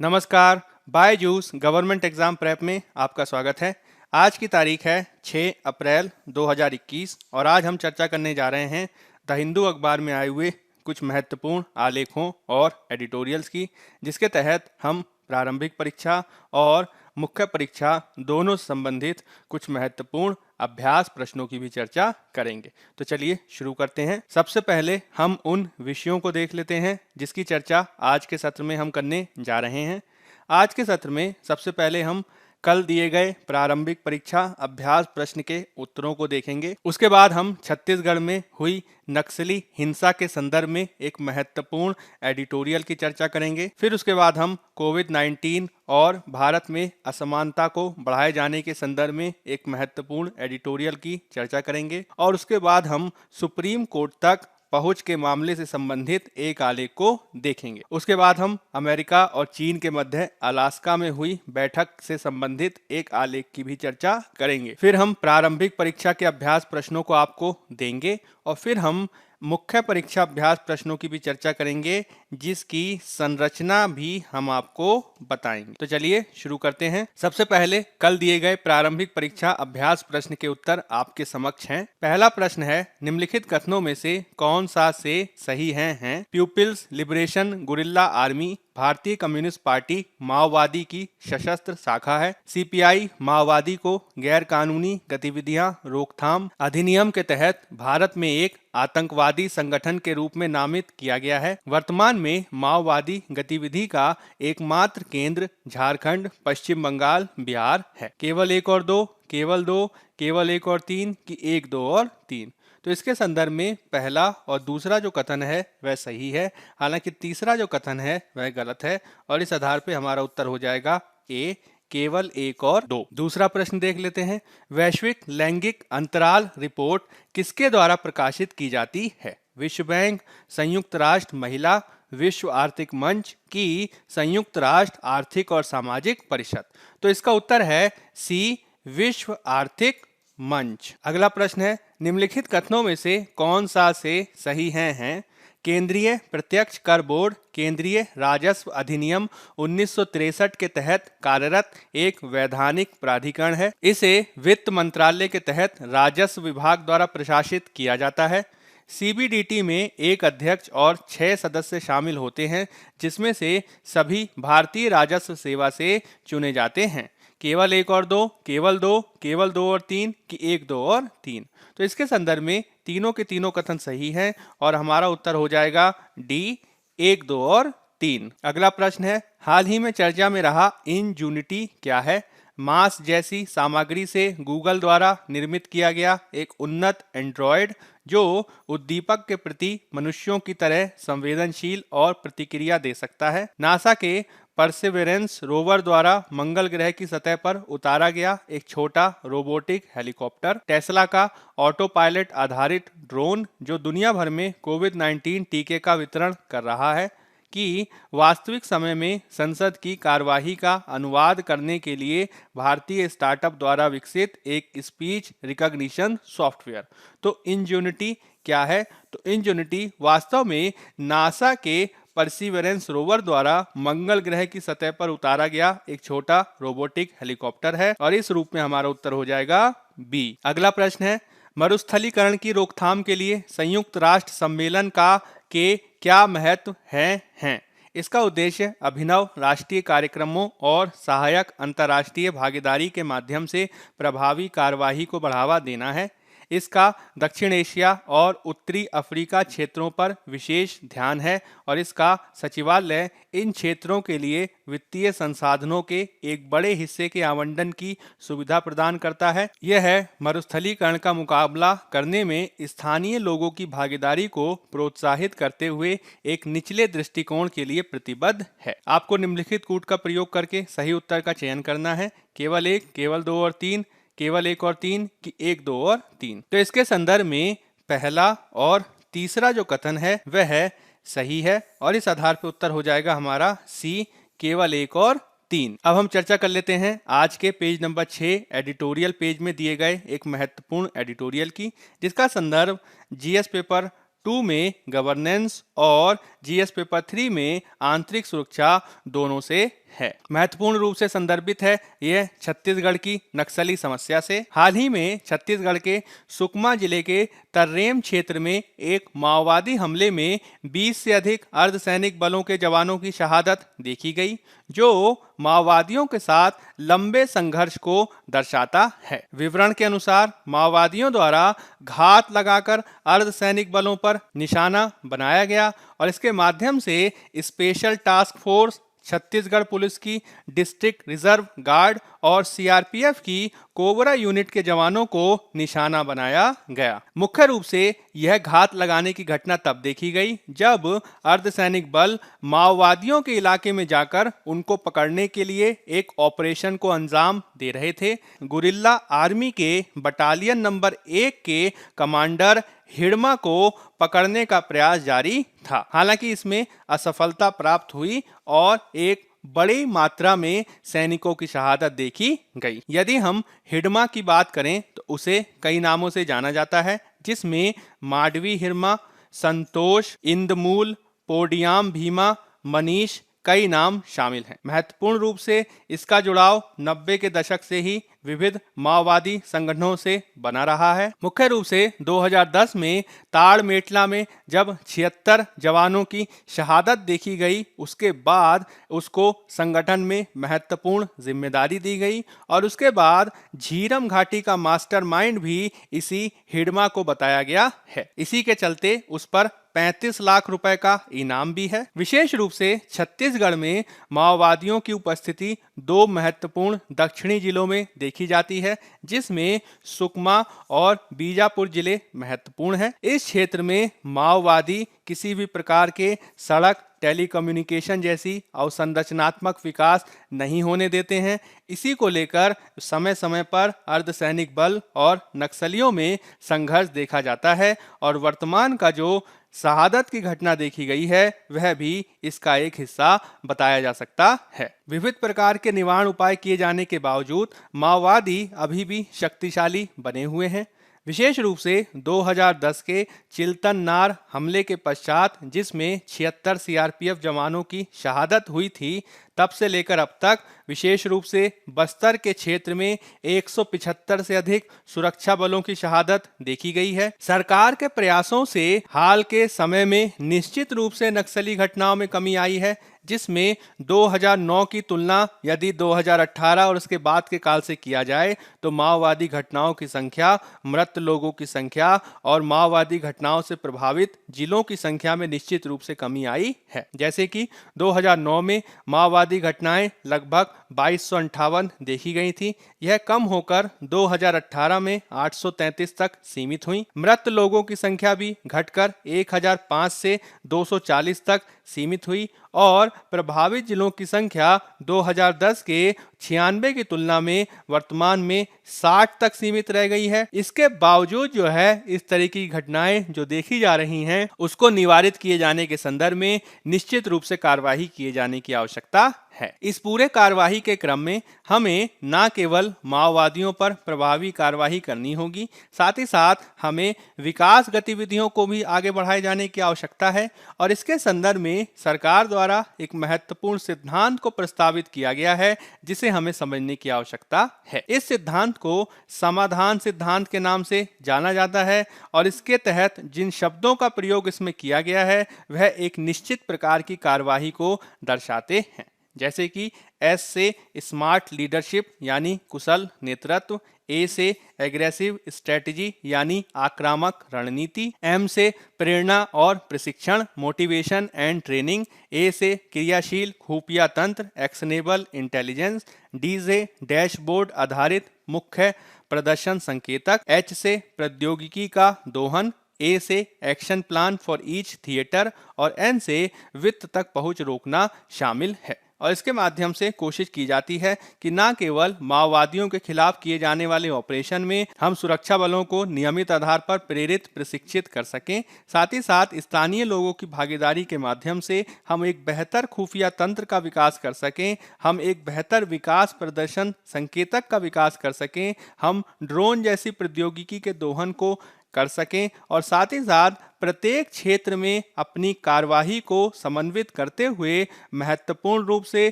नमस्कार। Byju's government exam prep में आपका स्वागत है। आज की तारीख है 6 अप्रैल 2021 और आज हम चर्चा करने जा रहे हैं द हिंदू अखबार में आए हुए कुछ महत्वपूर्ण आलेखों और एडिटोरियल्स की, जिसके तहत हम प्रारंभिक परीक्षा और मुख्य परीक्षा दोनों से संबंधित कुछ महत्वपूर्ण अभ्यास प्रश्नों की भी चर्चा करेंगे। तो चलिए शुरू करते हैं। सबसे पहले हम उन विषयों को देख लेते हैं जिसकी चर्चा आज के सत्र में हम करने जा रहे हैं। आज के सत्र में सबसे पहले हम कल दिए गए प्रारंभिक परीक्षा अभ्यास प्रश्न के उत्तरों को देखेंगे। उसके बाद हम छत्तीसगढ़ में हुई नक्सली हिंसा के संदर्भ में एक महत्वपूर्ण एडिटोरियल की चर्चा करेंगे। फिर उसके बाद हम कोविड-19 और भारत में असमानता को बढ़ाए जाने के संदर्भ में एक महत्वपूर्ण एडिटोरियल की चर्चा करेंगे और उसके बाद हम सुप्रीम कोर्ट तक पहुंच के मामले से संबंधित एक आलेख को देखेंगे। उसके बाद हम अमेरिका और चीन के मध्य अलास्का में हुई बैठक से संबंधित एक आलेख की भी चर्चा करेंगे। फिर हम प्रारंभिक परीक्षा के अभ्यास प्रश्नों को आपको देंगे और फिर हम मुख्य परीक्षा अभ्यास प्रश्नों की भी चर्चा करेंगे, जिसकी संरचना भी हम आपको बताएंगे। तो चलिए शुरू करते हैं। सबसे पहले कल दिए गए प्रारंभिक परीक्षा अभ्यास प्रश्न के उत्तर आपके समक्ष हैं। पहला प्रश्न है, निम्नलिखित कथनों में से कौन सा से सही हैं? पीपुल्स लिबरेशन गुरिल्ला आर्मी भारतीय कम्युनिस्ट पार्टी माओवादी की सशस्त्र शाखा है। सीपीआई माओवादी को गैर कानूनी गतिविधियां रोकथाम अधिनियम के तहत भारत में एक आतंकवादी संगठन के रूप में नामित किया गया है। वर्तमान में माओवादी गतिविधि का एकमात्र केंद्र झारखंड, पश्चिम बंगाल, बिहार है। केवल एक और दो, केवल दो, केवल एक और तीन कि एक, दो और तीन। तो इसके संदर्भ में पहला और दूसरा जो कथन है वह सही है, हालांकि तीसरा जो कथन है वह गलत है और इस आधार पे हमारा उत्तर हो जाएगा ए, केवल एक और दो। दूसरा प्रश्न देख लेते हैं। वैश्विक लैंगिक अंतराल रिपोर्ट किसके द्वारा प्रकाशित की जाती है? विश्व बैंक, संयुक्त राष्ट्र महिला, विश्व आर्थिक मंच की संयुक्त राष्ट्र आर्थिक और सामाजिक परिषद। तो इसका उत्तर है सी, विश्व आर्थिक मंच। अगला प्रश्न है, निम्नलिखित कथनों में से कौन सा से सही हैं? केंद्रीय प्रत्यक्ष कर बोर्ड केंद्रीय राजस्व अधिनियम 1963 के तहत कार्यरत एक वैधानिक प्राधिकरण है। इसे वित्त मंत्रालय के तहत राजस्व विभाग द्वारा प्रशासित किया जाता है। सीबीडीटी में एक अध्यक्ष और 6 सदस्य शामिल होते हैं, जिसमें से सभी भारतीय राजस्व सेवा से चुने जाते हैं। केवल एक और दो, केवल दो, केवल दो और तीन कि एक, दो और तीन। तो इसके संदर्भ में तीनों के तीनों कथन सही हैं और हमारा उत्तर हो जाएगा डी, एक, दो और तीन। अगला प्रश्न है, हाल ही में चर्चा में रहा इनयूनिटी क्या है? मास जैसी सामग्री से गूगल द्वारा निर्मित किया गया एक उन्नत एंड्रॉयड जो उद्दीपक के प्रति मनुष्यों की तरह संवेदनशील और प्रतिक्रिया दे सकता है। नासा के परसेवरेंस रोवर द्वारा मंगल ग्रह की सतह पर उतारा गया एक छोटा रोबोटिक हेलीकॉप्टर। टेस्ला का ऑटो पायलट आधारित ड्रोन जो दुनिया भर में कोविड-19 टीके का वितरण कर रहा है। कि वास्तविक समय में संसद की कार्यवाही का अनुवाद करने के लिए भारतीय स्टार्टअप द्वारा विकसित एक स्पीच रिकॉग्निशन सॉफ्टवेयर। तो इनयूनिटी क्या है? तो इनयूनिटी वास्तव में नासा के परसिवरेंस रोवर द्वारा मंगल ग्रह की सतह पर उतारा गया एक छोटा रोबोटिक हेलीकॉप्टर है और इस रूप में हमारा उत्तर हो जाएगा बी। अगला प्रश्न है, मरुस्थलीकरण की रोकथाम के लिए संयुक्त राष्ट्र सम्मेलन का के क्या महत्व हैं? इसका उद्देश्य अभिनव राष्ट्रीय कार्यक्रमों और सहायक अंतर्राष्ट्रीय भागीदारी के माध्यम से प्रभावी कार्यवाही को बढ़ावा देना है। इसका दक्षिण एशिया और उत्तरी अफ्रीका क्षेत्रों पर विशेष ध्यान है और इसका सचिवालय इन क्षेत्रों के लिए वित्तीय संसाधनों के एक बड़े हिस्से के आवंटन की सुविधा प्रदान करता है। यह मरुस्थलीकरण का मुकाबला करने में स्थानीय लोगों की भागीदारी को प्रोत्साहित करते हुए एक निचले दृष्टिकोण के लिए प्रतिबद्ध है। आपको निम्नलिखित कूट का प्रयोग करके सही उत्तर का चयन करना है। केवल एक, केवल दो और तीन, केवल एक और तीन कि एक, दो और तीन। तो इसके संदर्भ में पहला और तीसरा जो कथन है वह सही है और इस आधार पर उत्तर हो जाएगा हमारा सी, केवल एक और तीन। अब हम चर्चा कर लेते हैं आज के पेज नंबर 6 एडिटोरियल पेज में दिए गए एक महत्वपूर्ण एडिटोरियल की, जिसका संदर्भ जीएस पेपर 2 में गवर्नेंस और जीएस पेपर 3 में आंतरिक सुरक्षा दोनों से है। महत्वपूर्ण रूप से संदर्भित है यह छत्तीसगढ़ की नक्सली समस्या से। हाल ही में छत्तीसगढ़ के सुकमा जिले के तर्रेम क्षेत्र में एक माओवादी हमले में 20 से अधिक अर्धसैनिक बलों के जवानों की शहादत देखी गई, जो माओवादियों के साथ लंबे संघर्ष को दर्शाता है। विवरण के अनुसार माओवादियों द्वारा घात लगाकर अर्धसैनिक बलों पर निशाना बनाया गया और इसके माध्यम से special task force, Chhattisgarh police की डिस्ट्रिक्ट रिजर्व गार्ड और सीआरपीएफ की कोबरा यूनिट के जवानों को निशाना बनाया गया। मुख्य रूप से यह घात लगाने की घटना तब देखी गई जब अर्धसैनिक बल माओवादियों के इलाके में जाकर उनको पकड़ने के लिए एक ऑपरेशन को अंजाम दे रहे थे। गुरिल्ला आर्मी के बटालियन नंबर 1 के कमांडर हिडमा को पकड़ने का प्रयास जारी था। हालांकि इसमें असफलता प्राप्त हुई और एक बड़ी मात्रा में सैनिकों की शहादत देखी गई। यदि हम हिडमा की बात करें तो उसे कई नामों से जाना जाता है, जिसमें माडवी हिडमा, संतोष, इंदमूल, पोडियाम भीमा, मनीष कई नाम शामिल हैं। महत्वपूर्ण रूप से इसका जुड़ाव 90 के दशक से ही विविध माओवादी संगठनों से बना रहा है। मुख्य रूप से 2010 में ताड़मेटला में जब 76 जवानों की शहादत देखी गई, उसके बाद उसको संगठन में महत्वपूर्ण जिम्मेदारी दी गई और उसके बाद झीरम घाटी का मास्टरमाइंड भी इसी हिडमा को बताया गया है। इसी के चलते उस पर 35 लाख रुपए का इनाम भी है। विशेष रूप से छत्तीसगढ़ में माओवादियों की उपस्थिति 2 महत्वपूर्ण दक्षिणी जिलों में देखी जाती है, जिसमें सुकमा और बीजापुर जिले महत्वपूर्ण हैं। इस क्षेत्र में माओवादी किसी भी प्रकार के सड़क, टेलीकम्युनिकेशन जैसी अवसंरचनात्मक विकास नहीं होने देते हैं। इसी को लेकर समय समय पर अर्धसैनिक बल और नक्सलियों में संघर्ष देखा जाता है और वर्तमान का जो शहादत की घटना देखी गई है वह भी इसका एक हिस्सा बताया जा सकता है। विविध प्रकार के निवारण उपाय किए जाने के बावजूद माओवादी अभी भी शक्तिशाली बने हुए हैं। विशेष रूप से 2010 के चिल्तन नार हमले के पश्चात, जिसमें 76 सीआरपीएफ जवानों की शहादत हुई थी, तब से लेकर अब तक विशेष रूप से बस्तर के क्षेत्र में 175 से अधिक सुरक्षा बलों की शहादत देखी गई है। सरकार के प्रयासों से हाल के समय में निश्चित रूप से नक्सली घटनाओं में कमी आई है, जिसमें 2009 की तुलना यदि 2018 और उसके बाद के काल से किया जाए तो माओवादी घटनाओं की संख्या, मृत लोगों की संख्या और माओवादी घटनाओं से प्रभावित जिलों की संख्या में निश्चित रूप से कमी आई है। जैसे कि 2009 में माओवादी घटनाएं लगभग 2258 देखी गई थी। यह कम होकर 2018 में 833 तक सीमित हुई। मृत लोगों की संख्या भी घटकर 1005 से 240 तक सीमित हुई और प्रभावित जिलों की संख्या 2010 के 96 की तुलना में वर्तमान में 60 तक सीमित रह गई है। इसके बावजूद जो है इस तरह की घटनाएं जो देखी जा रही हैं उसको निवारित किए जाने के संदर्भ में निश्चित रूप से कार्यवाही किए जाने की आवश्यकता है। इस पूरे कार्यवाही के क्रम में हमें न केवल माओवादियों पर प्रभावी कार्यवाही करनी होगी, साथ ही साथ हमें विकास गतिविधियों को भी आगे बढ़ाए जाने की आवश्यकता है और इसके संदर्भ में सरकार द्वारा एक महत्वपूर्ण सिद्धांत को प्रस्तावित किया गया है जिसे हमें समझने की आवश्यकता है। इस सिद्धांत को समाधान सिद्धांत के नाम से जाना जाता है और इसके तहत जिन शब्दों का प्रयोग इसमें किया गया है वह एक निश्चित प्रकार की कार्यवाही को दर्शाते हैं, जैसे कि एस से स्मार्ट लीडरशिप यानी कुशल नेतृत्व, ए से एग्रेसिव स्ट्रेटजी यानी आक्रामक रणनीति, एम से प्रेरणा और प्रशिक्षण मोटिवेशन एंड ट्रेनिंग, ए से क्रियाशील खुफिया तंत्र एक्शनेबल इंटेलिजेंस, डी से डैशबोर्ड आधारित मुख्य प्रदर्शन संकेतक, एच से प्रौद्योगिकी का दोहन, ए से action plan for each theatre और एन से वित्त तक पहुंच रोकना शामिल है। और इसके माध्यम से कोशिश की जाती है कि न केवल माओवादियों के खिलाफ किए जाने वाले ऑपरेशन में हम सुरक्षा बलों को नियमित आधार पर प्रेरित प्रशिक्षित कर सकें, साथ ही साथ स्थानीय लोगों की भागीदारी के माध्यम से हम एक बेहतर खुफिया तंत्र का विकास कर सकें, हम एक बेहतर विकास प्रदर्शन संकेतक का विकास कर सकें, हम ड्रोन जैसी प्रौद्योगिकी के दोहन को कर सकें और साथ ही साथ प्रत्येक क्षेत्र में अपनी कार्यवाही को समन्वित करते हुए महत्वपूर्ण रूप से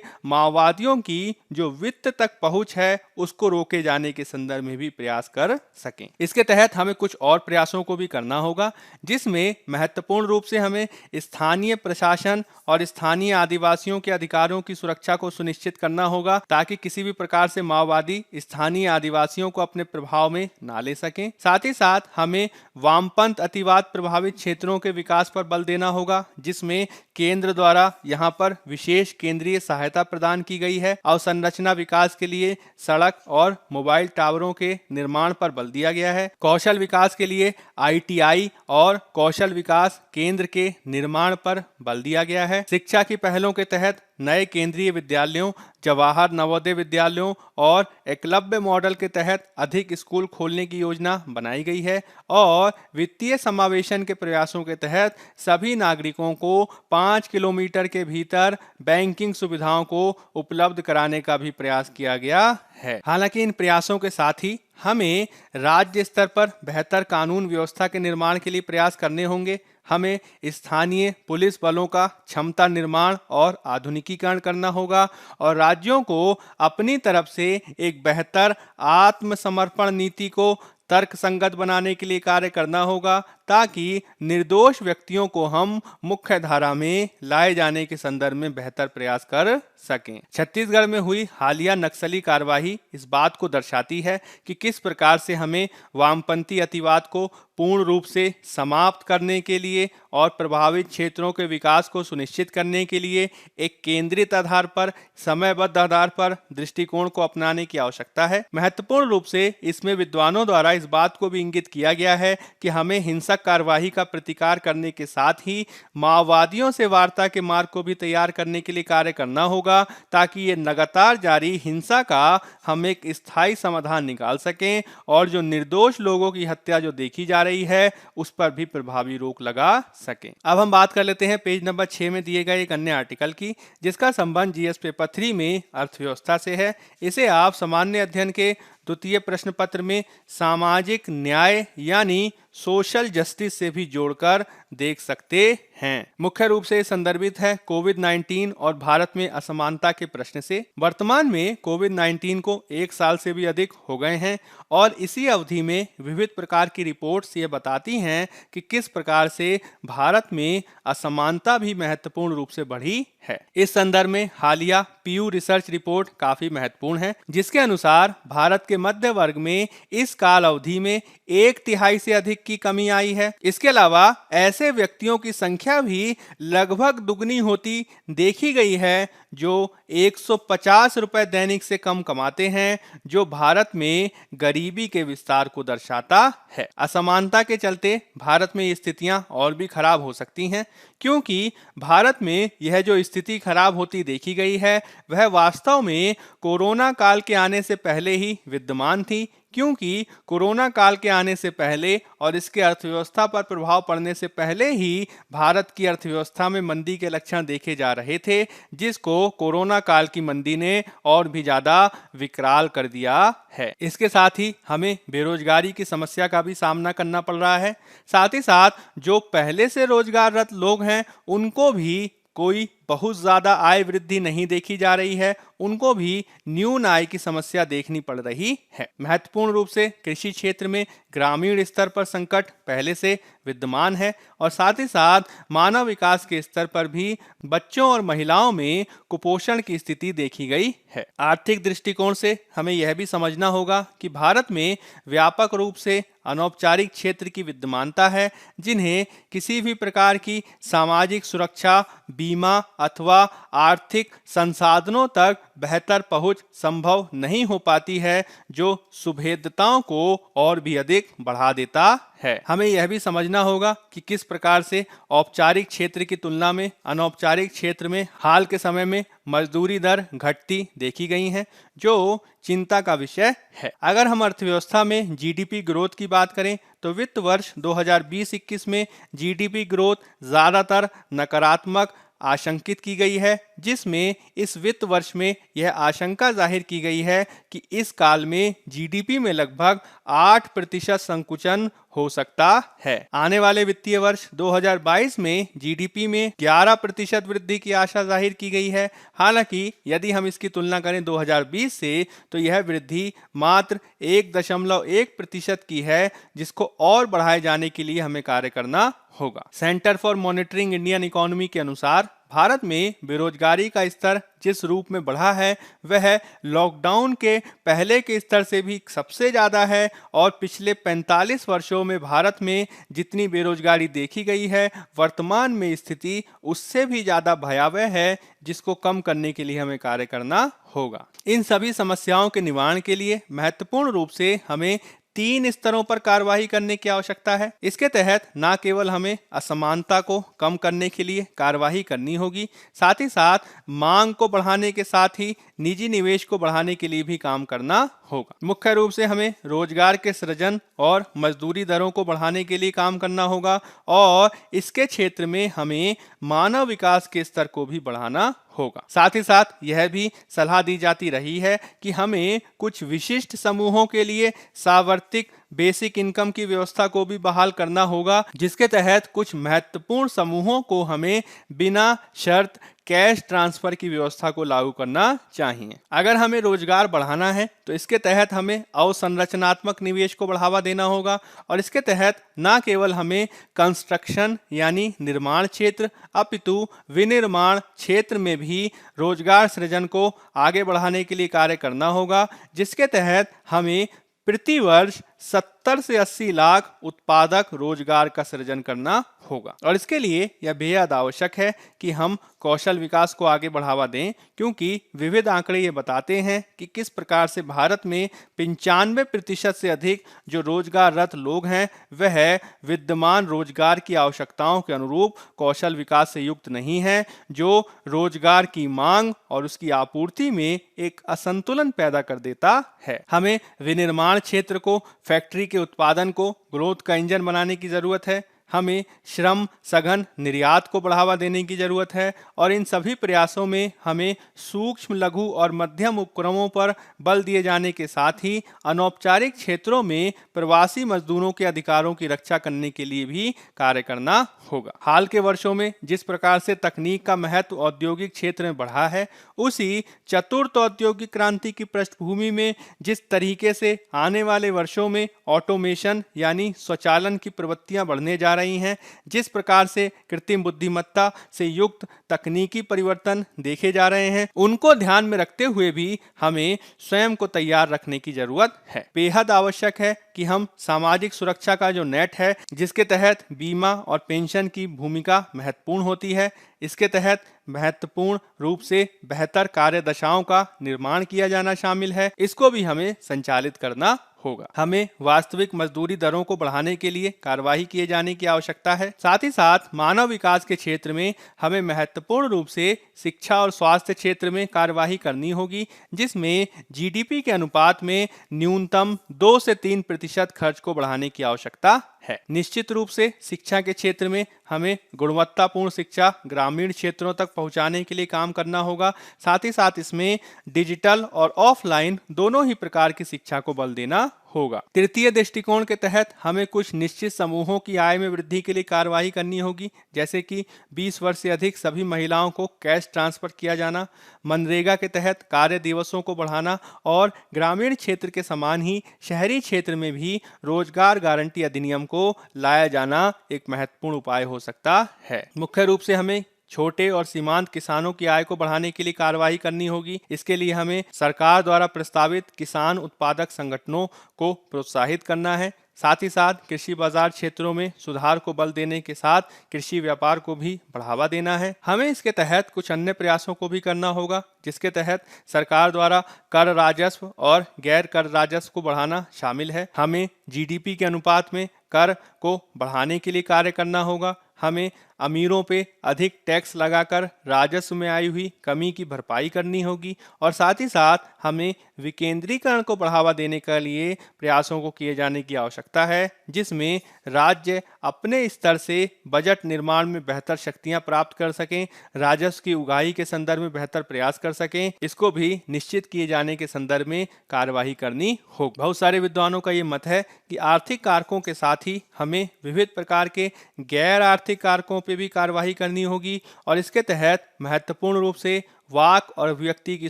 माओवादियों की जो वित्त तक पहुंच है उसको रोके जाने के संदर्भ में भी प्रयास कर सकें। इसके तहत हमें कुछ और प्रयासों को भी करना होगा, जिसमें महत्वपूर्ण रूप से हमें स्थानीय प्रशासन और स्थानीय आदिवासियों के अधिकारों की सुरक्षा को सुनिश्चित करना होगा, ताकि किसी भी प्रकार से माओवादी स्थानीय आदिवासियों को अपने प्रभाव में ना ले सकें। साथ ही साथ हमें वामपंथ अतिवाद प्रभावित क्षेत्रों के विकास पर बल देना होगा, जिसमें केंद्र द्वारा यहां पर विशेष केंद्रीय सहायता प्रदान की गई है। अवसंरचना विकास के लिए सड़क और मोबाइल टावरों के निर्माण पर बल दिया गया है। कौशल विकास के लिए ITI और कौशल विकास केंद्र के निर्माण पर बल दिया गया है। शिक्षा की पहलों के तहत नए केंद्रीय विद्यालयों, जवाहर नवोदय विद्यालयों और एकलव्य मॉडल के तहत अधिक स्कूल खोलने की योजना बनाई गई है और वित्तीय समावेशन के प्रयासों के तहत सभी नागरिकों को 5 किलोमीटर के भीतर बैंकिंग सुविधाओं को उपलब्ध कराने का भी प्रयास किया गया है। हालांकि इन प्रयासों के साथ ही हमें राज्य स्तर पर बेहतर कानून व्यवस्था के निर्माण के लिए प्रयास करने होंगे। हमें स्थानीय पुलिस बलों का क्षमता निर्माण और आधुनिकीकरण करना होगा और राज्यों को अपनी तरफ से एक बेहतर आत्मसमर्पण नीति को तर्कसंगत बनाने के लिए कार्य करना होगा, ताकि निर्दोष व्यक्तियों को हम मुख्य धारा में लाए जाने के संदर्भ में बेहतर प्रयास कर सकें। छत्तीसगढ़ में हुई हालिया नक्सली कार्यवाही इस बात को दर्शाती है कि किस प्रकार से हमें वामपंथी अतिवाद को पूर्ण रूप से समाप्त करने के लिए और प्रभावित क्षेत्रों के विकास को सुनिश्चित करने के लिए एक केंद्रित आधार पर, समयबद्ध आधार पर दृष्टिकोण को अपनाने की आवश्यकता है। महत्वपूर्ण रूप से इसमें विद्वानों द्वारा इस बात को भी इंगित किया गया है कि हमें हिंसक कार्यवाही का प्रतिकार करने के साथ ही माओवादियों से वार्ता के मार्ग को भी तैयार करने के लिए कार्य करना होगा, ताकि ये लगातार जारी हिंसा का हम एक स्थायी समाधान निकाल सकें और जो निर्दोष लोगों की हत्या जो देखी जा रही है उस पर भी प्रभावी रोक लगा सकें। अब हम बात कर लेते हैं पेज नंबर 6 में दिए गए एक अन्य आर्टिकल की, जिसका संबंध जीएस पेपर 3 में अर्थव्यवस्था से है। इसे आप सामान्य अध्ययन के द्वितीय प्रश्न पत्र में सामाजिक न्याय यानी सोशल जस्टिस से भी जोड़कर देख सकते हैं। मुख्य रूप से संदर्भित है कोविड-19 और भारत में असमानता के प्रश्न से। वर्तमान में कोविड-19 को 1 साल से भी अधिक हो गए हैं और इसी अवधि में विविध प्रकार की रिपोर्ट्स ये बताती हैं कि किस प्रकार से भारत में असमानता भी महत्वपूर्ण रूप से बढ़ी है। इस संदर्भ में हालिया पीयू रिसर्च रिपोर्ट काफी महत्वपूर्ण है, जिसके अनुसार भारत के मध्य वर्ग में इस काल अवधि में 1/3 से अधिक की कमी आई है। इसके अलावा ऐसे व्यक्तियों की संख्या भी लगभग दुगनी होती देखी गई है जो 150 रुपए दैनिक से कम कमाते हैं, जो भारत में गरीबी के विस्तार को दर्शाता है। असमानता के चलते भारत में ये स्थितियां और भी खराब हो सकती हैं, क्योंकि भारत में यह जो स्थिति खराब होती देखी गई है वह वास्तव में कोरोना काल के आने से पहले ही विद्यमान थी, क्योंकि कोरोना काल के आने से पहले और इसके अर्थव्यवस्था पर प्रभाव पड़ने से पहले ही भारत की अर्थव्यवस्था में मंदी के लक्षण देखे जा रहे थे, जिसको कोरोना काल की मंदी ने और भी ज्यादा विकराल कर दिया है। इसके साथ ही हमें बेरोजगारी की समस्या का भी सामना करना पड़ रहा है। साथ ही साथ जो पहले से रोजगाररत लोग हैं उनको भी कोई बहुत ज्यादा आय वृद्धि नहीं देखी जा रही है, उनको भी न्यून आय की समस्या देखनी पड़ रही है। महत्वपूर्ण रूप से कृषि क्षेत्र में ग्रामीण स्तर पर संकट पहले से विद्यमान है और साथ ही साथ मानव विकास के स्तर पर भी बच्चों और महिलाओं में कुपोषण की स्थिति देखी गई है। आर्थिक दृष्टिकोण से हमें यह भी समझना होगा कि भारत में व्यापक रूप से अनौपचारिक क्षेत्र की विद्यमानता है, जिन्हें किसी भी प्रकार की सामाजिक सुरक्षा, बीमा अथवा आर्थिक संसाधनों तक बेहतर पहुंच संभव नहीं हो पाती है, जो सुभेद्यताओं को और भी अधिक बढ़ा देता है। हमें यह भी समझना होगा कि किस प्रकार से औपचारिक क्षेत्र की तुलना में अनौपचारिक क्षेत्र में हाल के समय में मजदूरी दर घटती देखी गई है, जो चिंता का विषय है। अगर हम अर्थव्यवस्था में जीडीपी ग्रोथ की बात करें तो वित्त वर्ष 2020-21 में जीडीपी ग्रोथ ज्यादातर नकारात्मक आशंकित की गई है, जिसमें इस वित्त वर्ष में यह आशंका जाहिर की गई है कि इस काल में जीडीपी में लगभग 8% संकुचन हो सकता है। आने वाले वित्तीय वर्ष 2022 में जीडीपी में 11% वृद्धि की आशा जाहिर की गई है। हालांकि यदि हम इसकी तुलना करें 2020 से, तो यह वृद्धि मात्र 1.1% की है, जिसको और बढ़ाए जाने के लिए हमें कार्य करना होगा। Centre for monitoring Indian economy के अनुसार भारत में बेरोजगारी का स्तर जिस रूप में बढ़ा है, वह लॉकडाउन के पहले के स्तर से भी सबसे ज़्यादा है और पिछले 45 वर्षों में भारत में जितनी बेरोजगारी देखी गई है, वर्तमान में स्थिति उससे भी ज़्यादा भयावह है, जिसको कम करने के लिए हमें कार्य करना होगा। इन सभी समस्याओं के निवारण के लिए महत्वपूर्ण रूप से हमें 3 स्तरों पर कार्रवाई करने की आवश्यकता है। इसके तहत न केवल हमें असमानता को कम करने के लिए कार्रवाई करनी होगी, साथ ही साथ मांग को बढ़ाने के साथ ही निजी निवेश को बढ़ाने के लिए भी काम करना होगा। मुख्य रूप से हमें रोजगार के सृजन और मजदूरी दरों को बढ़ाने के लिए काम करना होगा और इसके क्षेत्र में हमें मानव विकास के स्तर को भी बढ़ाना होगा। साथ ही साथ यह भी सलाह दी जाती रही है कि हमें कुछ विशिष्ट समूहों के लिए सार्वत्रिक बेसिक इनकम की व्यवस्था को भी बहाल करना होगा, जिसके तहत कुछ महत्वपूर्ण समूहों को हमें बिना शर्त कैश ट्रांसफर की व्यवस्था को लागू करना चाहिए। अगर हमें रोजगार बढ़ाना है तो इसके तहत हमें अवसंरचनात्मक निवेश को बढ़ावा देना होगा और इसके तहत न केवल हमें कंस्ट्रक्शन यानी निर्माण क्षेत्र, अपितु विनिर्माण क्षेत्र में भी रोजगार सृजन को आगे बढ़ाने के लिए कार्य करना होगा, जिसके तहत हमें प्रति वर्ष 70 से 80 लाख उत्पादक रोजगार का सृजन करना होगा। और इसके लिए यह बेहद आवश्यक है कि हम कौशल विकास को आगे बढ़ावा दें, क्योंकि विविध आंकड़े ये बताते हैं कि किस प्रकार से भारत में 95% से अधिक जो रोजगाररत लोग हैं, वह विद्यमान रोजगार की आवश्यकताओं के अनुरूप कौशल विकास से युक्त नहीं है, जो रोजगार की मांग और उसकी आपूर्ति में एक असंतुलन पैदा कर देता है। हमें विनिर्माण क्षेत्र को, फैक्ट्री के उत्पादन को ग्रोथ का इंजन बनाने की जरूरत है। हमें श्रम सघन निर्यात को बढ़ावा देने की जरूरत है और इन सभी प्रयासों में हमें सूक्ष्म, लघु और मध्यम उपक्रमों पर बल दिए जाने के साथ ही अनौपचारिक क्षेत्रों में प्रवासी मजदूरों के अधिकारों की रक्षा करने के लिए भी कार्य करना होगा। हाल के वर्षों में जिस प्रकार से तकनीक का महत्व औद्योगिक क्षेत्र में बढ़ा है, उसी चतुर्थ औद्योगिक क्रांति की पृष्ठभूमि में जिस तरीके से आने वाले वर्षों में ऑटोमेशन यानी स्वचालन की प्रवृत्तियां बढ़ने जा रही हैं, जिस प्रकार से कृत्रिम बुद्धिमत्ता से युक्त तकनीकी परिवर्तन देखे जा रहे हैं, उनको ध्यान में रखते हुए भी हमें स्वयं को तैयार रखने की जरूरत है। बेहद आवश्यक है कि हम सामाजिक सुरक्षा का जो नेट है, जिसके तहत बीमा और पेंशन की भूमिका महत्वपूर्ण होती है, इसके तहत महत्वपूर्ण रूप से बेहतर कार्य दशाओं का निर्माण किया जाना शामिल है, इसको भी हमें संचालित करना होगा। हमें वास्तविक मजदूरी दरों को बढ़ाने के लिए कार्रवाई किए जाने की आवश्यकता है। साथ ही साथ मानव विकास के क्षेत्र में हमें महत्वपूर्ण रूप से शिक्षा और स्वास्थ्य क्षेत्र में कार्रवाई करनी होगी, जिसमें जीडीपी के अनुपात में न्यूनतम 2 से 3% खर्च को बढ़ाने की आवश्यकता है। निश्चित रूप से शिक्षा के क्षेत्र में हमें गुणवत्तापूर्ण शिक्षा ग्रामीण क्षेत्रों तक पहुंचाने के लिए काम करना होगा। साथ ही साथ इसमें डिजिटल और ऑफलाइन दोनों ही प्रकार की शिक्षा को बल देना होगा। तृतीय दृष्टिकोण के तहत हमें कुछ निश्चित समूहों की आय में वृद्धि के लिए कार्रवाई करनी होगी, जैसे कि 20 वर्ष से अधिक सभी महिलाओं को कैश ट्रांसफर किया जाना, मनरेगा के तहत कार्य दिवसों को बढ़ाना और ग्रामीण क्षेत्र के समान ही शहरी क्षेत्र में भी रोजगार गारंटी अधिनियम को लाया जाना एक महत्वपूर्ण उपाय हो सकता है। मुख्य रूप से हमें छोटे और सीमांत किसानों की आय को बढ़ाने के लिए कार्रवाई करनी होगी। इसके लिए हमें सरकार द्वारा प्रस्तावित किसान उत्पादक संगठनों को प्रोत्साहित करना है। साथ ही साथ कृषि बाजार क्षेत्रों में सुधार को बल देने के साथ कृषि व्यापार को भी बढ़ावा देना है। हमें इसके तहत कुछ अन्य प्रयासों को भी करना होगा, जिसके तहत सरकार द्वारा कर राजस्व और गैर कर राजस्व को बढ़ाना शामिल है। हमें जीडीपी के अनुपात में कर को बढ़ाने के लिए कार्य करना होगा। हमें अमीरों पे अधिक टैक्स लगाकर राजस्व में आई हुई कमी की भरपाई करनी होगी और साथ ही साथ हमें विकेंद्रीकरण को बढ़ावा देने के लिए प्रयासों को किए जाने की आवश्यकता है, जिसमें राज्य अपने स्तर से बजट निर्माण में बेहतर शक्तियां प्राप्त कर सकें, राजस्व की उगाही के संदर्भ में बेहतर प्रयास कर सकें। इसको भी निश्चित किए जाने के संदर्भ में कार्यवाही करनी होगी। बहुत सारे विद्वानों का ये मत है कि आर्थिक कारकों के साथ ही हमें विविध प्रकार के गैर आर्थिक कारकों पर भी कार्यवाही करनी होगी और इसके तहत महत्वपूर्ण रूप से वाक और अभिव्यक्ति की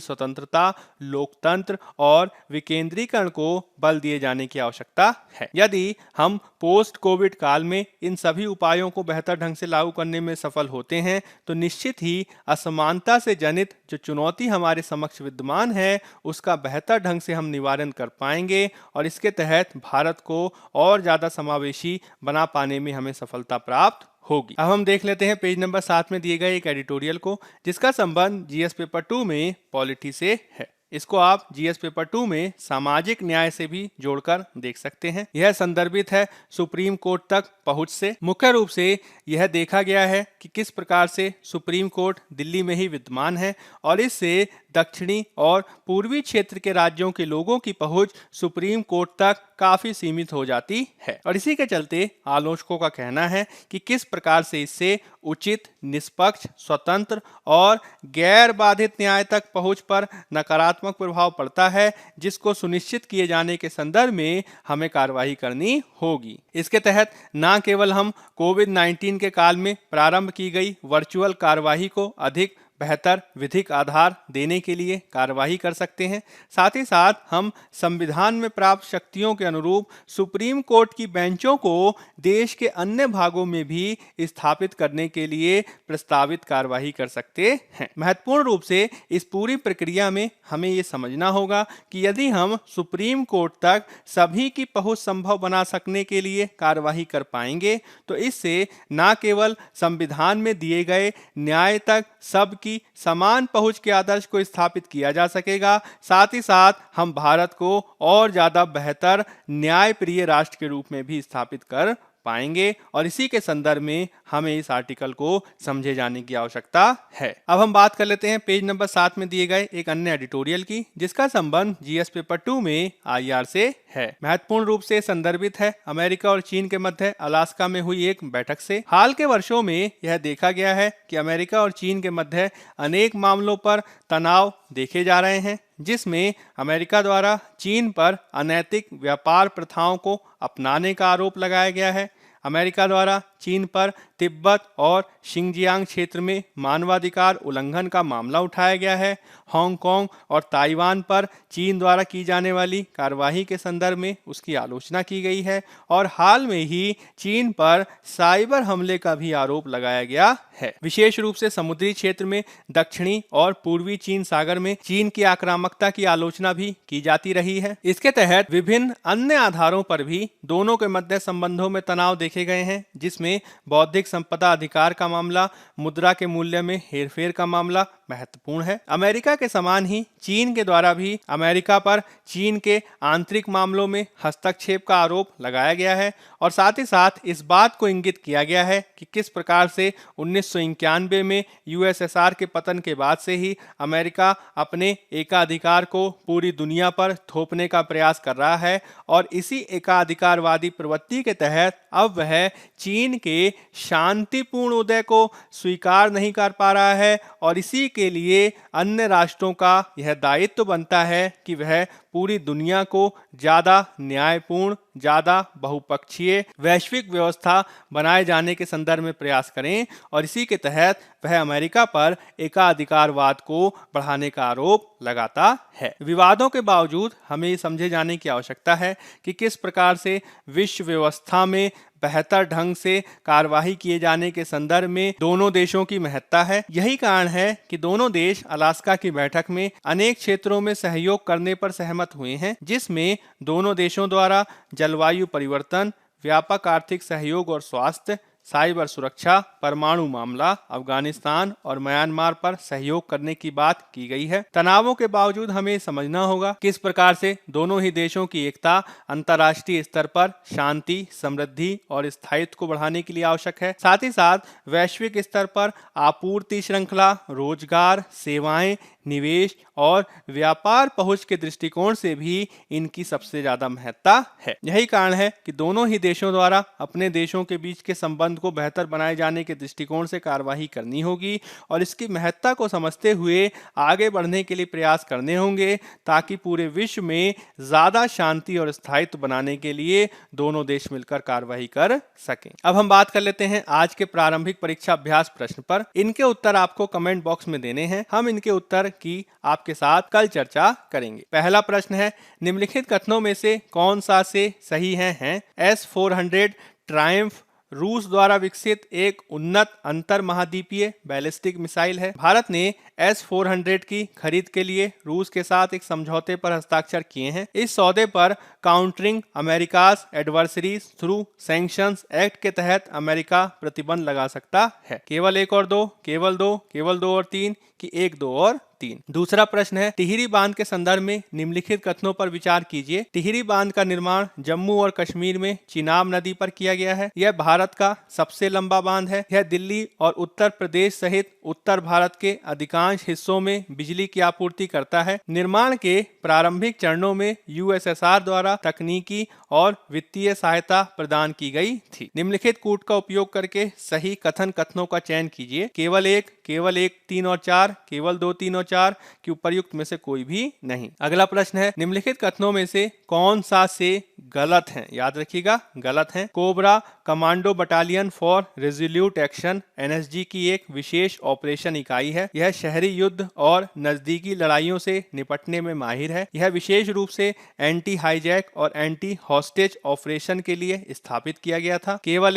स्वतंत्रता, लोकतंत्र और विकेंद्रीकरण को बल दिए जाने की आवश्यकता है। यदि हम पोस्ट कोविड काल में इन सभी उपायों को बेहतर ढंग से लागू करने में सफल होते हैं तो निश्चित ही असमानता से जनित जो चुनौती हमारे समक्ष विद्यमान है उसका बेहतर ढंग से हम निवारण कर पाएंगे और इसके तहत भारत को और ज़्यादा समावेशी बना पाने में हमें सफलता प्राप्त होगी। अब हम देख लेते हैं पेज नंबर 7 में दिए गए एक एडिटोरियल को, जिसका संबंध जीएस पेपर 2 में पॉलिटी से है। इसको आप जीएस पेपर 2 में सामाजिक न्याय से भी जोड़कर देख सकते हैं। यह संदर्भित है सुप्रीम कोर्ट तक पहुंच से। मुख्य रूप से यह देखा गया है कि किस प्रकार से सुप्रीम कोर्ट दिल्ली में ही विद्यमान है और इससे दक्षिणी और पूर्वी क्षेत्र के राज्यों के लोगों की पहुंच सुप्रीम कोर्ट तक काफी सीमित हो जाती है और इसी के चलते आलोचकों का कहना है कि किस प्रकार से इससे उचित, निष्पक्ष, स्वतंत्र और गैर बाधित न्याय तक पहुंच पर नकारात्मक प्रभाव पड़ता है, जिसको सुनिश्चित किए जाने के संदर्भ में हमें कार्यवाही करनी होगी। इसके तहत न केवल हम कोविड-19 के काल में प्रारंभ की गई वर्चुअल कार्यवाही को अधिक बेहतर विधिक आधार देने के लिए कार्यवाही कर सकते हैं, साथ ही साथ हम संविधान में प्राप्त शक्तियों के अनुरूप सुप्रीम कोर्ट की बेंचों को देश के अन्य भागों में भी स्थापित करने के लिए प्रस्तावित कार्यवाही कर सकते हैं। महत्वपूर्ण रूप से इस पूरी प्रक्रिया में हमें ये समझना होगा कि यदि हम सुप्रीम कोर्ट तक सभी की पहुंच संभव बना सकने के लिए कार्यवाही कर पाएंगे तो इससे न केवल संविधान में दिए गए न्याय तक सबकी समान पहुंच के आदर्श को स्थापित किया जा सकेगा, साथ ही साथ हम भारत को और ज्यादा बेहतर न्यायप्रिय राष्ट्र के रूप में भी स्थापित कर पाएंगे और इसी के संदर्भ में हमें इस आर्टिकल को समझे जाने की आवश्यकता है। अब हम बात कर लेते हैं पेज नंबर 7 में दिए गए एक अन्य एडिटोरियल की, जिसका संबंध जीएस पेपर 2 में आईआर से है। महत्वपूर्ण रूप से संदर्भित है अमेरिका और चीन के मध्य अलास्का में हुई एक बैठक से। हाल के वर्षों में यह देखा गया है कि अमेरिका और चीन के मध्य अनेक मामलों पर तनाव देखे जा रहे हैं, जिसमें अमेरिका द्वारा चीन पर अनैतिक व्यापार प्रथाओं को अपनाने का आरोप लगाया गया है। अमेरिका द्वारा चीन पर तिब्बत और शिंगजियांग क्षेत्र में मानवाधिकार उल्लंघन का मामला उठाया गया है। हांगकांग और ताइवान पर चीन द्वारा की जाने वाली कार्यवाही के संदर्भ में उसकी आलोचना की गई है और हाल में ही चीन पर साइबर हमले का भी आरोप लगाया गया है। विशेष रूप से समुद्री क्षेत्र में दक्षिणी और पूर्वी चीन सागर में चीन की आक्रामकता की आलोचना भी की जाती रही है। इसके तहत विभिन्न अन्य आधारों पर भी दोनों के मध्य संबंधों में तनाव देखे गए हैं, जिसमें बौद्धिक संपदा अधिकार का मामला, मुद्रा के मूल्य में हेरफेर का मामला महत्वपूर्ण है। अमेरिका के समान ही चीन के द्वारा भी अमेरिका पर चीन के आंतरिक मामलों में हस्तक्षेप का आरोप लगाया गया है और साथ ही साथ इस बात को इंगित किया गया है कि किस प्रकार से 1991 में यूएसएसआर के पतन के बाद से ही अमेरिका अपने एकाधिकार को पूरी दुनिया पर थोपने का प्रयास कर रहा है और इसी एकाधिकारवादी प्रवृत्ति के तहत अब वह चीन के शांतिपूर्ण उदय को स्वीकार नहीं कर पा रहा है और इसी के लिए अन्य राष्ट्रों का यह दायित्व बनता है कि वह पूरी दुनिया को ज्यादा न्यायपूर्ण, ज्यादा बहुपक्षीय वैश्विक व्यवस्था बनाए जाने के संदर्भ में प्रयास करें और इसी के तहत वह अमेरिका पर एकाधिकारवाद को बढ़ाने का आरोप लगाता है। विवादों के बावजूद हमें ये समझे जाने की आवश्यकता है कि किस प्रकार से विश्व व्यवस्था में बेहतर ढंग से कार्यवाही किए जाने के संदर्भ में दोनों देशों की महत्ता है। यही कारण है कि दोनों देश अलास्का की बैठक में अनेक क्षेत्रों में सहयोग करने पर सहमत हुए हैं, जिसमें दोनों देशों द्वारा जलवायु परिवर्तन, व्यापक आर्थिक सहयोग और स्वास्थ्य, साइबर सुरक्षा, परमाणु मामला, अफगानिस्तान और म्यांमार पर सहयोग करने की बात की गई है। तनावों के बावजूद हमें समझना होगा किस प्रकार से दोनों ही देशों की एकता अंतर्राष्ट्रीय स्तर पर शांति, समृद्धि और स्थायित्व को बढ़ाने के लिए आवश्यक है। साथ ही साथ वैश्विक स्तर पर आपूर्ति श्रृंखला, रोजगार, सेवाएं, निवेश और व्यापार पहुंच के दृष्टिकोण से भी इनकी सबसे ज्यादा महत्ता है। यही कारण है कि दोनों ही देशों द्वारा अपने देशों के बीच के संबंध को बेहतर बनाए जाने के दृष्टिकोण से कार्यवाही करनी होगी और इसकी महत्ता को समझते हुए आगे बढ़ने के लिए प्रयास करने होंगे ताकि पूरे विश्व में ज्यादा शांति और स्थायित्व बनाने के लिए दोनों देश मिलकर कार्यवाही कर सकें। अब हम बात कर लेते हैं आज के प्रारंभिक परीक्षा अभ्यास प्रश्न पर। इनके उत्तर आपको कमेंट बॉक्स में देने हैं। हम इनके उत्तर की आपके साथ कल चर्चा करेंगे। पहला प्रश्न है, निम्नलिखित कथनों में से कौन सा से सही है? S-400 ट्रायम्फ रूस द्वारा विकसित एक उन्नत अंतर महाद्वीपीय बैलिस्टिक मिसाइल है। भारत ने S-400 की खरीद के लिए रूस के साथ एक समझौते पर हस्ताक्षर किए हैं। इस सौदे पर countering America's adversaries through sanctions act के तहत अमेरिका प्रतिबंध लगा सकता है। केवल 1 और 2, केवल 2, केवल 2 और 3 कि 1, 2 और 3। दूसरा प्रश्न है, टिहरी बांध के संदर्भ में निम्नलिखित कथनों पर विचार कीजिए। टिहरी बांध का निर्माण जम्मू और कश्मीर में चिनाब नदी पर किया गया है। यह भारत का सबसे लंबा बांध है। यह दिल्ली और उत्तर प्रदेश सहित उत्तर भारत के अधिकांश हिस्सों में बिजली की आपूर्ति करता है। निर्माण के प्रारंभिक चरणों में यूएसएसआर द्वारा तकनीकी और वित्तीय सहायता प्रदान की गई थी। निम्नलिखित कूट का उपयोग करके सही कथनों का चयन कीजिए। केवल 1, 3 और 4, केवल 2, 3 और 4 कि उपर्युक्त में से कोई भी नहीं। अगला प्रश्न है, निम्नलिखित कथनों में से कौन सा से गलत है? याद रखिएगा, गलत है। Cobra commando battalion for resolute action NSG की एक विशेष ऑपरेशन इकाई है। यह शहरी युद्ध और नजदीकी लड़ाइयों से निपटने में माहिर है। यह विशेष रूप से एंटी हाईजैक और एंटी हॉस्टेज ऑपरेशन के लिए स्थापित किया गया था। केवल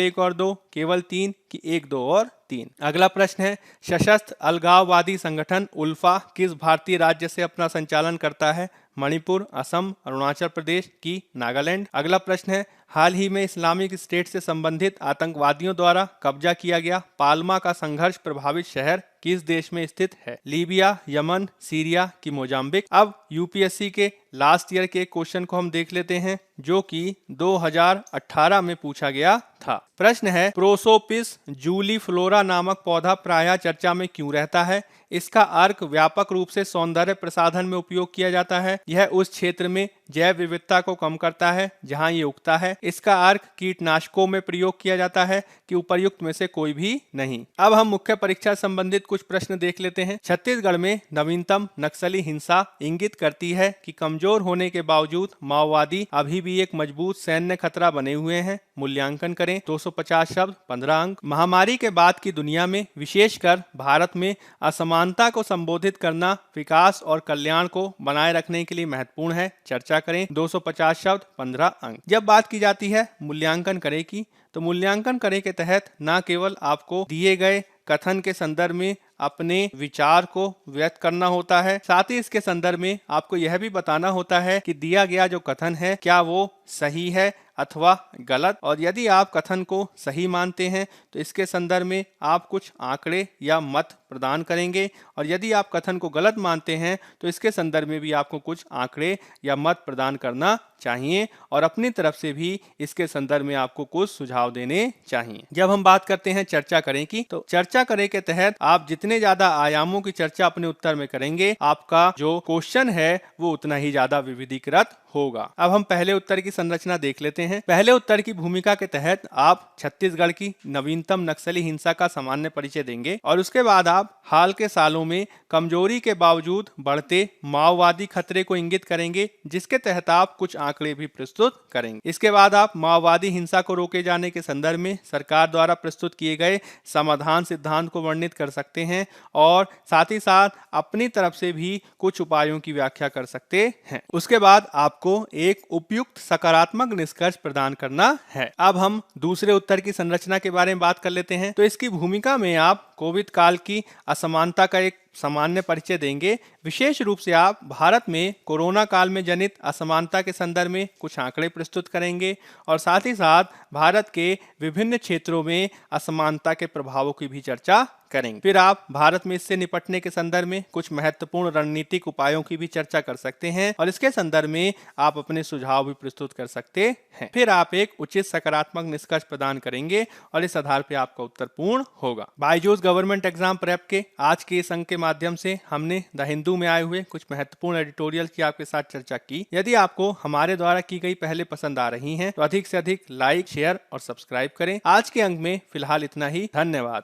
1 और 2, केवल 3 कि 1, 2 और 3। अगला प्रश्न है, सशस्त्र अलगाववादी संगठन उल्फा किस भारतीय राज्य से अपना संचालन करता है? मणिपुर, असम, अरुणाचल प्रदेश की नागालैंड। अगला प्रश्न है, हाल ही में इस्लामिक स्टेट से संबंधित आतंकवादियों द्वारा कब्जा किया गया पाल्मा का संघर्ष प्रभावित शहर किस देश में स्थित है? लीबिया, यमन, सीरिया की मोजाम्बिक। अब यूपीएससी के लास्ट ईयर के क्वेश्चन को हम देख लेते हैं जो कि 2018 में पूछा गया था। प्रश्न है, प्रोसोपिस जूलीफ्लोरा नामक पौधा प्रायः चर्चा में क्यों रहता है? इसका अर्क व्यापक रूप से सौंदर्य प्रसाधन में उपयोग किया जाता है। यह उस क्षेत्र में जैव विविधता को कम करता है जहां ये उगता है। इसका अर्क कीटनाशकों में प्रयोग किया जाता है कि उपर्युक्त में से कोई भी नहीं। अब हम मुख्य परीक्षा संबंधित कुछ प्रश्न देख लेते हैं। छत्तीसगढ़ में नवीनतम नक्सली हिंसा इंगित करती है कि कमजोर होने के बावजूद माओवादी अभी भी एक मजबूत सैन्य खतरा बने हुए हैं। मूल्यांकन करें। 250 शब्द, 15 अंक। महामारी के बाद की दुनिया में विशेषकर भारत में असमानता को संबोधित करना विकास और कल्याण को बनाए रखने के लिए महत्वपूर्ण है। चर्चा करें। 250 शब्द, 15 अंक। जब बात की जाती है मूल्यांकन करें की, तो मूल्यांकन करें के तहत न केवल आपको दिए गए कथन के संदर्भ में अपने विचार को व्यक्त करना होता है, साथ ही इसके संदर्भ में आपको यह भी बताना होता है कि दिया गया जो कथन है क्या वो सही है अथवा गलत। और यदि आप कथन को सही मानते हैं तो इसके संदर्भ में आप कुछ आंकड़े या मत प्रदान करेंगे, और यदि आप कथन को गलत मानते हैं तो इसके संदर्भ में भी आपको कुछ आंकड़े या मत प्रदान करना चाहिए, और अपनी तरफ से भी इसके संदर्भ में आपको कुछ सुझाव देने चाहिए। जब हम बात करते हैं चर्चा करें की, तो चर्चा करें के तहत आप जितने ज्यादा आयामों की चर्चा अपने उत्तर में करेंगे, आपका जो क्वेश्चन है वो उतना ही ज्यादा विविधीकृत होगा। अब हम पहले उत्तर की संरचना देख लेते हैं। पहले उत्तर की भूमिका के तहत आप छत्तीसगढ़ की नवीनतम नक्सली हिंसा का सामान्य परिचय देंगे, और उसके बाद आप हाल के सालों में कमजोरी के बावजूद बढ़ते माओवादी खतरे को इंगित करेंगे, जिसके तहत आप कुछ आंकड़े भी प्रस्तुत करेंगे। इसके बाद आप माओवादी हिंसा को रोके जाने के संदर्भ में सरकार द्वारा प्रस्तुत किए गए समाधान सिद्धांत को वर्णित कर सकते हैं, और साथ ही साथ अपनी तरफ से भी कुछ उपायों की व्याख्या कर सकते हैं। उसके बाद आपको एक उपयुक्त सकारात्मक निष्कर्ष प्रदान करना है। अब हम दूसरे उत्तर की संरचना के बारे में बात कर लेते हैं। तो इसकी भूमिका में आप कोविड काल की असमानता का एक सामान्य परिचय देंगे। विशेष रूप से आप भारत में कोरोना काल में जनित असमानता के संदर्भ में कुछ आंकड़े प्रस्तुत करेंगे और साथ ही साथ भारत के विभिन्न क्षेत्रों में असमानता के प्रभावों की भी चर्चा करेंगे। फिर आप भारत में इससे निपटने के संदर्भ में कुछ महत्वपूर्ण रणनीतिक उपायों की भी चर्चा कर सकते हैं और इसके संदर्भ में आप अपने सुझाव भी प्रस्तुत कर सकते हैं। फिर आप एक उचित सकारात्मक निष्कर्ष प्रदान करेंगे और इस आधार पर आपका उत्तर पूर्ण होगा। बायजूस गवर्नमेंट एग्जाम प्रेप के आज के इस अंक के माध्यम से हमने द हिंदू में आए हुए कुछ महत्वपूर्ण एडिटोरियल की आपके साथ चर्चा की। यदि आपको हमारे द्वारा की गई पहले पसंद आ रही हैं तो अधिक से अधिक लाइक, शेयर और सब्सक्राइब करें। आज के अंक में फिलहाल इतना ही। धन्यवाद।